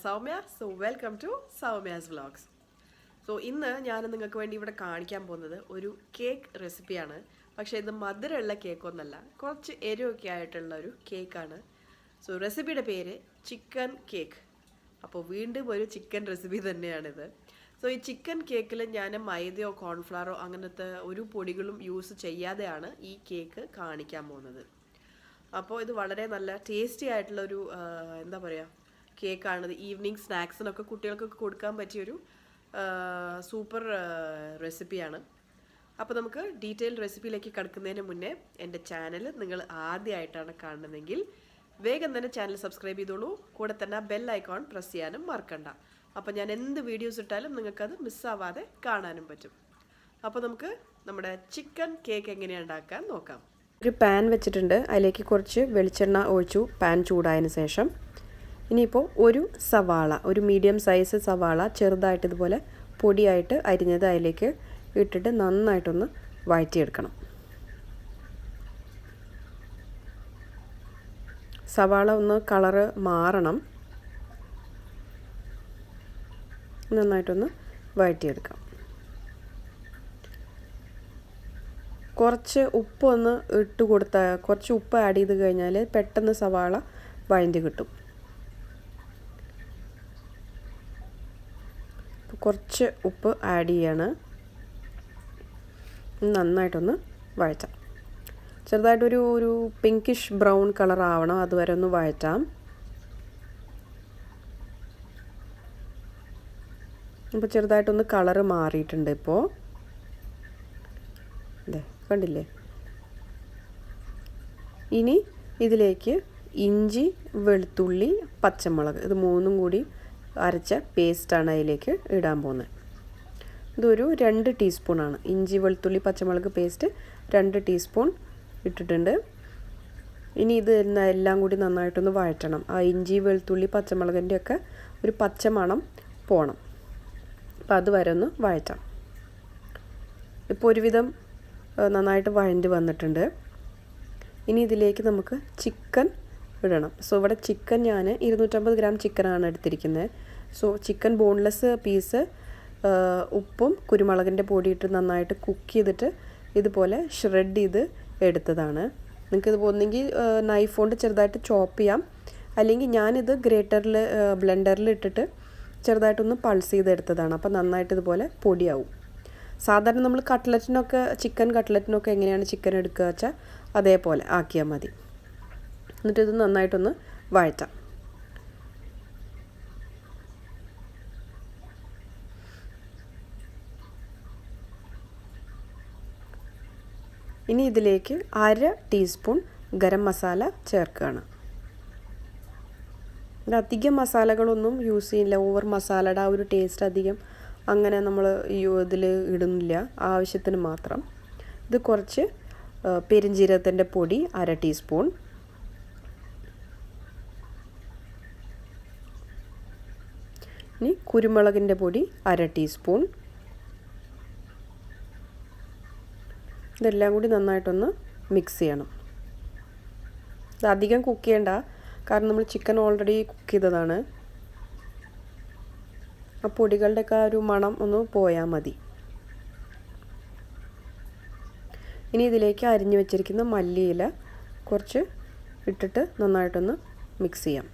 Soumya. So welcome to Soumya's vlogs. So ഇന്ന് ഞാൻ നിങ്ങൾക്ക് വേണ്ടി ഇവിടെ കാണിക്കാൻ പോകുന്നത് ഒരു കേക്ക് റെസിപ്പിയാണ്. പക്ഷേ ഇത് മധുരമുള്ള കേക്കൊന്നല്ല, കുറച്ച് എരിവൊക്കെ ആയിട്ടുള്ള ഒരു കേക്കാണ്. സോ റെസിപ്പിയുടെ പേര് ചിക്കൻ കേക്ക്. അപ്പോൾ വീണ്ടും ഒരു ചിക്കൻ റെസിപ്പി തന്നെയാണിത്. സോ ഈ ചിക്കൻ കേക്കിൽ ഞാൻ മൈദയോ കോൺഫ്ലവറോ അങ്ങനത്തെ ഒരു പൊടികളും യൂസ് ചെയ്യാതെയാണ് ഈ കേക്ക് കാണിക്കാൻ പോകുന്നത്. അപ്പോൾ ഇത് വളരെ നല്ല ടേസ്റ്റി ആയിട്ടുള്ളൊരു എന്താ പറയുക കേക്കാണിത്. ഈവനിങ് സ്നാക്സിനൊക്കെ കുട്ടികൾക്കൊക്കെ കൊടുക്കാൻ പറ്റിയൊരു സൂപ്പർ റെസിപ്പിയാണ്. അപ്പോൾ നമുക്ക് ഡീറ്റെയിൽ റെസിപ്പിയിലേക്ക് കടക്കുന്നതിന് മുന്നേ എൻ്റെ ചാനൽ നിങ്ങൾ ആദ്യമായിട്ടാണ് കാണുന്നതെങ്കിൽ വേഗം തന്നെ ചാനൽ സബ്സ്ക്രൈബ് ചെയ്തോളൂ. കൂടെ തന്നെ ബെൽ ഐക്കോൺ പ്രസ് ചെയ്യാനും മറക്കണ്ട. അപ്പോൾ ഞാൻ എന്ത് വീഡിയോസ് ഇട്ടാലും നിങ്ങൾക്കത് മിസ്സാവാതെ കാണാനും പറ്റും. അപ്പോൾ നമുക്ക് നമ്മുടെ ചിക്കൻ കേക്ക് എങ്ങനെയാണ് ഉണ്ടാക്കാൻ നോക്കാം. ഒരു പാൻ വെച്ചിട്ടുണ്ട്, അതിലേക്ക് കുറച്ച് വെളിച്ചെണ്ണ ഒഴിച്ചു. പാൻ ചൂടായതിന് ശേഷം ഇനിയിപ്പോൾ ഒരു സവാള, ഒരു മീഡിയം സൈസ് സവാള ചെറുതായിട്ട് ഇതുപോലെ പൊടിയായിട്ട് അരിഞ്ഞത് അതിലേക്ക് ഇട്ടിട്ട് നന്നായിട്ടൊന്ന് വഴറ്റിയെടുക്കണം. സവാള ഒന്ന് കളറ് മാറണം, നന്നായിട്ടൊന്ന് വഴറ്റിയെടുക്കാം. കുറച്ച് ഉപ്പ് ഒന്ന് ഇട്ട് കൊടുത്താൽ, കുറച്ച് ഉപ്പ് ആഡ് ചെയ്ത് കഴിഞ്ഞാൽ പെട്ടെന്ന് സവാള വഴറ്റി കിട്ടും. കുറച്ച് ഉപ്പ് ആഡ് ചെയ്യാണ്, നന്നായിട്ടൊന്ന് വഴറ്റാം. ചെറുതായിട്ടൊരു പിങ്കിഷ് ബ്രൗൺ കളർ ആവണം, അതുവരെ ഒന്ന് വഴറ്റാം. ഇപ്പോൾ ചെറുതായിട്ടൊന്ന് കളറ് മാറിയിട്ടുണ്ട്. ഇപ്പോൾ അതെ, കണ്ടില്ലേ? ഇനി ഇതിലേക്ക് ഇഞ്ചി, വെളുത്തുള്ളി, പച്ചമുളക് ഇത് മൂന്നും കൂടി അരച്ച പേസ്റ്റാണ് അതിലേക്ക് ഇടാൻ പോകുന്നത്. ഇതൊരു 2 ടീസ്പൂണാണ്. ഇഞ്ചി, വെളുത്തുള്ളി, പച്ചമുളക് പേസ്റ്റ് 2 ടീസ്പൂൺ ഇട്ടിട്ടുണ്ട്. ഇനി ഇത് എല്ലാം കൂടി നന്നായിട്ടൊന്ന് വഴറ്റണം. ആ ഇഞ്ചി, വെളുത്തുള്ളി, പച്ചമുളകിൻ്റെ ഒക്കെ ഒരു പച്ചമണം പോകണം. അപ്പോൾ അതുവരെ ഒന്ന് വഴറ്റാം. ഇപ്പോൾ ഒരുവിധം നന്നായിട്ട് വഴണ്ടി വന്നിട്ടുണ്ട്. ഇനി ഇതിലേക്ക് നമുക്ക് ചിക്കൻ ഇടണം. സോ ഇവിടെ ചിക്കൻ ഞാൻ 250 ഗ്രാം ചിക്കനാണ് എടുത്തിരിക്കുന്നത്. സോ ചിക്കൻ ബോൺലെസ് പീസ് ഉപ്പും കുരുമുളകിൻ്റെ പൊടിയിട്ട് നന്നായിട്ട് കുക്ക് ചെയ്തിട്ട് ഇതുപോലെ ഷ്രെഡ് ചെയ്ത് എടുത്തതാണ്. നിങ്ങൾക്കിത് ഒന്നെങ്കിൽ നൈഫ് കൊണ്ട് ചെറുതായിട്ട് ചോപ്പ് ചെയ്യാം, അല്ലെങ്കിൽ ഞാനിത് ബ്ലെൻഡറിൽ ഇട്ടിട്ട് ചെറുതായിട്ടൊന്ന് പൾസ് ചെയ്തെടുത്തതാണ്. അപ്പോൾ നന്നായിട്ട് ഇതുപോലെ പൊടിയാവും. സാധാരണ നമ്മൾ ചിക്കൻ കട്ട്ലറ്റിനൊക്കെ എങ്ങനെയാണ് ചിക്കൻ എടുക്കുക വെച്ചാൽ അതേപോലെ ആക്കിയാൽ മതി. എന്നിട്ട് ഇത് നന്നായിട്ടൊന്ന് വഴറ്റാം. ഇനി ഇതിലേക്ക് 1/2 ടീസ്പൂൺ ഗരം മസാല ചേർക്കുകയാണ്. അധികം മസാലകളൊന്നും യൂസ് ചെയ്യില്ല. ഓവർ മസാലയുടെ ആ ഒരു ടേസ്റ്റ് അധികം അങ്ങനെ നമ്മൾ ഇതിൽ ഇടുന്നില്ല, ആവശ്യത്തിന് മാത്രം. ഇത് കുറച്ച് പെരുംജീരകത്തിൻ്റെ പൊടി 1/2 ടീസ്പൂൺ, ഇനി കുരുമുളകിൻ്റെ പൊടി 1/2 ടീസ്പൂൺ. ഇതെല്ലാം കൂടി നന്നായിട്ടൊന്ന് മിക്സ് ചെയ്യണം. ഇത് അധികം കുക്ക് ചെയ്യണ്ട, കാരണം നമ്മൾ ചിക്കൻ ഓൾറെഡി കുക്ക് ചെയ്തതാണ്. ആ പൊടികളുടെയൊക്കെ ആ ഒരു മണം ഒന്ന് പോയാൽ മതി. ഇനി ഇതിലേക്ക് അരിഞ്ഞു വെച്ചിരിക്കുന്ന മല്ലിയില കുറച്ച് ഇട്ടിട്ട് നന്നായിട്ടൊന്ന് മിക്സ് ചെയ്യാം.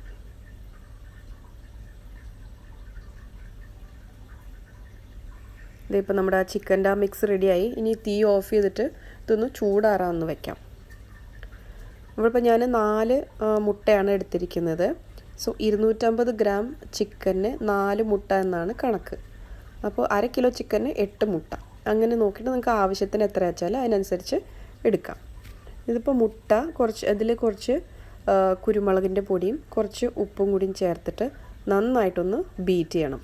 ഇതിപ്പോൾ നമ്മുടെ ചിക്കൻ്റെ ആ മിക്സ് റെഡിയായി. ഇനി തീ ഓഫ് ചെയ്തിട്ട് ഇതൊന്ന് ചൂടാറാമെന്ന് വെക്കാം. ഇവിടിപ്പോൾ ഞാൻ 4 മുട്ടയാണ് എടുത്തിരിക്കുന്നത്. സോ 250 ഗ്രാം ചിക്കന് 4 മുട്ട എന്നാണ് കണക്ക്. അപ്പോൾ 1/2 കിലോ ചിക്കന് 8 മുട്ട, അങ്ങനെ നോക്കിയിട്ട് നിങ്ങൾക്ക് ആവശ്യത്തിന് എത്ര വെച്ചാൽ അതിനനുസരിച്ച് എടുക്കാം. ഇതിപ്പോൾ മുട്ട അതിൽ കുറച്ച് കുരുമുളകിൻ്റെ പൊടിയും കുറച്ച് ഉപ്പും കൂടിയും ചേർത്തിട്ട് നന്നായിട്ടൊന്ന് ബീറ്റ് ചെയ്യണം.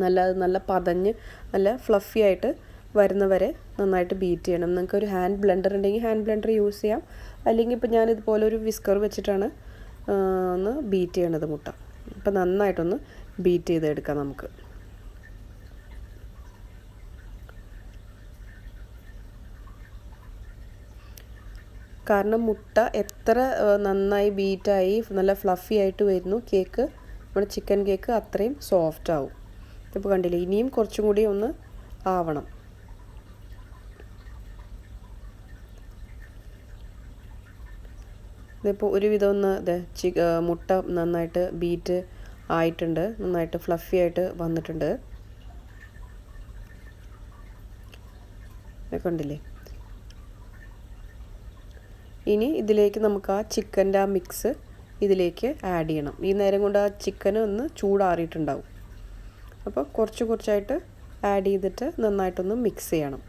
നല്ല പതഞ്ഞ് നല്ല ഫ്ലഫി ആയിട്ട് വരുന്നവരെ നന്നായിട്ട് ബീറ്റ് ചെയ്യണം. നിങ്ങൾക്കൊരു ഹാൻഡ് ബ്ലെൻഡർ ഉണ്ടെങ്കിൽ ഹാൻഡ് ബ്ലെൻഡർ യൂസ് ചെയ്യാം, അല്ലെങ്കിൽ ഇപ്പോൾ ഞാനിതുപോലെ ഒരു വിസ്കർ വെച്ചിട്ടാണ് ഒന്ന് ബീറ്റ് ചെയ്യണത് മുട്ട. അപ്പോൾ നന്നായിട്ടൊന്ന് ബീറ്റ് ചെയ്തെടുക്കാം നമുക്ക്. കാരണം മുട്ട എത്ര നന്നായി ബീറ്റായി നല്ല ഫ്ലഫി ആയിട്ട് വരുന്നു കേക്ക്, നമ്മുടെ ചിക്കൻ കേക്ക് അത്രയും സോഫ്റ്റ് ആവും. ഇപ്പോൾ കണ്ടില്ലേ, ഇനിയും കുറച്ചും കൂടി ഒന്ന് ആവണം. ഇതിപ്പോൾ ഒരുവിധം ഒന്ന് മുട്ട നന്നായിട്ട് ബീറ്റ് ആയിട്ടുണ്ട്, നന്നായിട്ട് ഫ്ലഫി ആയിട്ട് വന്നിട്ടുണ്ട്. കണ്ടില്ലേ? ഇനി ഇതിലേക്ക് നമുക്ക് ആ ചിക്കൻ്റെ ആ മിക്സ് ഇതിലേക്ക് ആഡ് ചെയ്യണം. ഈ നേരം കൊണ്ട് ആ ചിക്കൻ ഒന്ന് ചൂടാറിയിട്ടുണ്ടാവും. അപ്പോൾ കുറച്ച് കുറച്ചായിട്ട് ആഡ് ചെയ്തിട്ട് നന്നായിട്ടൊന്ന് മിക്സ് ചെയ്യണം.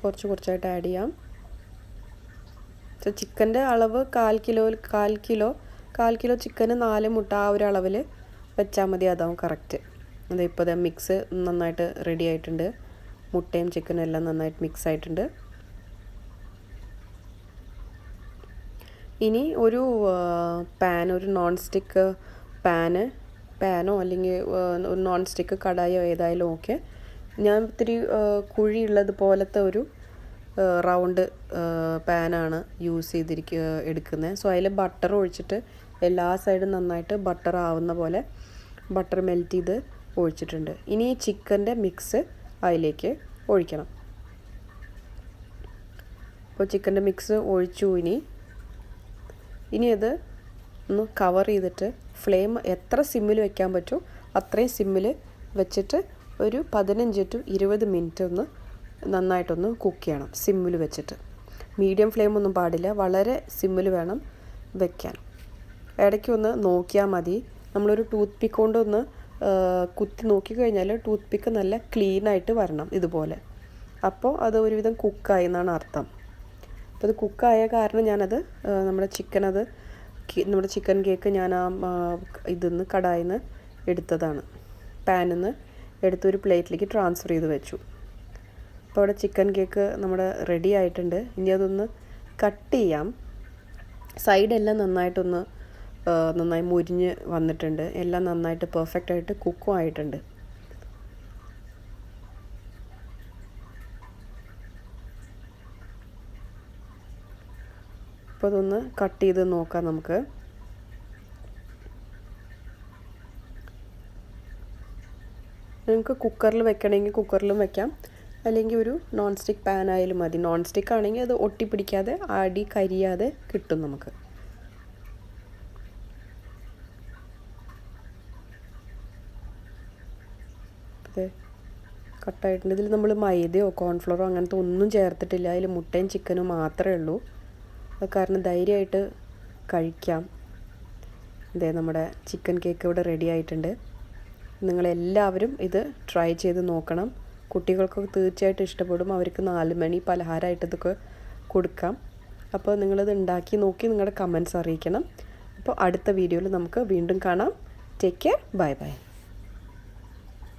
കുറച്ച് കുറച്ചായിട്ട് ആഡ് ചെയ്യാം. ചിക്കൻ്റെ അളവ് 1/4 കിലോ ചിക്കന് 4 മുട്ട ആ ഒരു അളവിൽ വെച്ചാൽ മതി, അതാവും കറക്റ്റ്. അതിപ്പോൾ മിക്സ് നന്നായിട്ട് റെഡി ആയിട്ടുണ്ട്. മുട്ടയും ചിക്കനും എല്ലാം നന്നായിട്ട് മിക്സ് ആയിട്ടുണ്ട്. ഇനി ഒരു ഒരു നോൺ സ്റ്റിക്ക് പാനോ അല്ലെങ്കിൽ ഒരു നോൺ സ്റ്റിക്ക് കടായോ ഏതായാലും ഓക്കെ. ഞാൻ ഇത്തിരി കുഴിയുള്ളത് പോലത്തെ ഒരു റൗണ്ട് പാനാണ് എടുക്കുന്നത്. സോ അതിൽ ബട്ടർ ഒഴിച്ചിട്ട് എല്ലാ സൈഡും നന്നായിട്ട് ബട്ടർ ആവുന്ന പോലെ ബട്ടർ മെൽറ്റ് ചെയ്ത് ഒഴിച്ചിട്ടുണ്ട്. ഇനി ഈ ചിക്കൻ്റെ മിക്സ് അതിലേക്ക് ഒഴിക്കണം. അപ്പോൾ ചിക്കൻ്റെ മിക്സ് ഒഴിച്ചു. ഇനി അത് ഒന്ന് കവർ ചെയ്തിട്ട് ഫ്ലെയിം എത്ര സിമ്മിൽ വെക്കാൻ പറ്റുമോ അത്രയും സിമ്മിൽ വെച്ചിട്ട് ഒരു 15 to 20 മിനിറ്റ് ഒന്ന് നന്നായിട്ടൊന്ന് കുക്ക് ചെയ്യണം സിമ്മിൽ വെച്ചിട്ട്. മീഡിയം ഫ്ലെയിം ഒന്നും പാടില്ല, വളരെ സിമ്മിൽ വേണം വെക്കാൻ. ഇടയ്ക്ക് ഒന്ന് നോക്കിയാൽ മതി. നമ്മളൊരു ടൂത്ത് പിക്ക് കൊണ്ടൊന്ന് കുത്തി നോക്കിക്കഴിഞ്ഞാൽ ടൂത്ത് പിക്ക് നല്ല ക്ലീനായിട്ട് വരണം ഇതുപോലെ. അപ്പോൾ അത് ഒരുവിധം കുക്കായി എന്നാണ് അർത്ഥം. അപ്പോൾ അത് കുക്കായ കാരണം ഞാനത് നമ്മുടെ ചിക്കൻ കേക്ക് ഞാൻ ഇതിന്ന് കടായിൽ നിന്ന് എടുത്തതാണ്, പാനിൽ നിന്ന് എടുത്തൊരു പ്ലേറ്റിലേക്ക് ട്രാൻസ്ഫർ ചെയ്ത് വെച്ചു. അപ്പോൾ അവിടെ ചിക്കൻ കേക്ക് നമ്മുടെ റെഡി ആയിട്ടുണ്ട്. ഇനി അതൊന്ന് കട്ട് ചെയ്യാം. സൈഡെല്ലാം നന്നായി മുരിഞ്ഞ് വന്നിട്ടുണ്ട്. എല്ലാം നന്നായിട്ട് പെർഫെക്റ്റ് ആയിട്ട് കുക്കും ആയിട്ടുണ്ട്. അപ്പോൾ അതൊന്ന് കട്ട് ചെയ്ത് നോക്കാം നമുക്ക്. നിങ്ങൾക്ക് കുക്കറിൽ വെക്കണമെങ്കിൽ കുക്കറിലും വെക്കാം, അല്ലെങ്കിൽ ഒരു നോൺ സ്റ്റിക്ക് പാൻ ആയാലും മതി. നോൺ സ്റ്റിക്ക് ആണെങ്കിൽ അത് ഒട്ടിപ്പിടിക്കാതെ അടി കരിയാതെ കിട്ടും നമുക്ക്. അതെ, കട്ടായിട്ടുണ്ട്. ഇതിൽ നമ്മൾ മൈദയോ കോൺഫ്ലോറോ അങ്ങനത്തെ ഒന്നും ചേർത്തിട്ടില്ല. അതിൽ മുട്ടയും ചിക്കനും മാത്രമേ ഉള്ളൂ. അത് കാരണം ധൈര്യമായിട്ട് കഴിക്കാം. അതെ, നമ്മുടെ ചിക്കൻ കേക്ക് ഇവിടെ റെഡി ആയിട്ടുണ്ട്. നിങ്ങളെല്ലാവരും ഇത് ട്രൈ ചെയ്ത് നോക്കണം. കുട്ടികൾക്കൊക്കെ തീർച്ചയായിട്ടും ഇഷ്ടപ്പെടും. അവർക്ക് 4 മണി പലഹാരമായിട്ട് ഇതൊക്കെ കൊടുക്കാം. അപ്പോൾ നിങ്ങളിത് ഉണ്ടാക്കി നോക്കി നിങ്ങളുടെ കമൻറ്റ്സ് അറിയിക്കണം. അപ്പോൾ അടുത്ത വീഡിയോയിൽ നമുക്ക് വീണ്ടും കാണാം. Take care. Bye bye.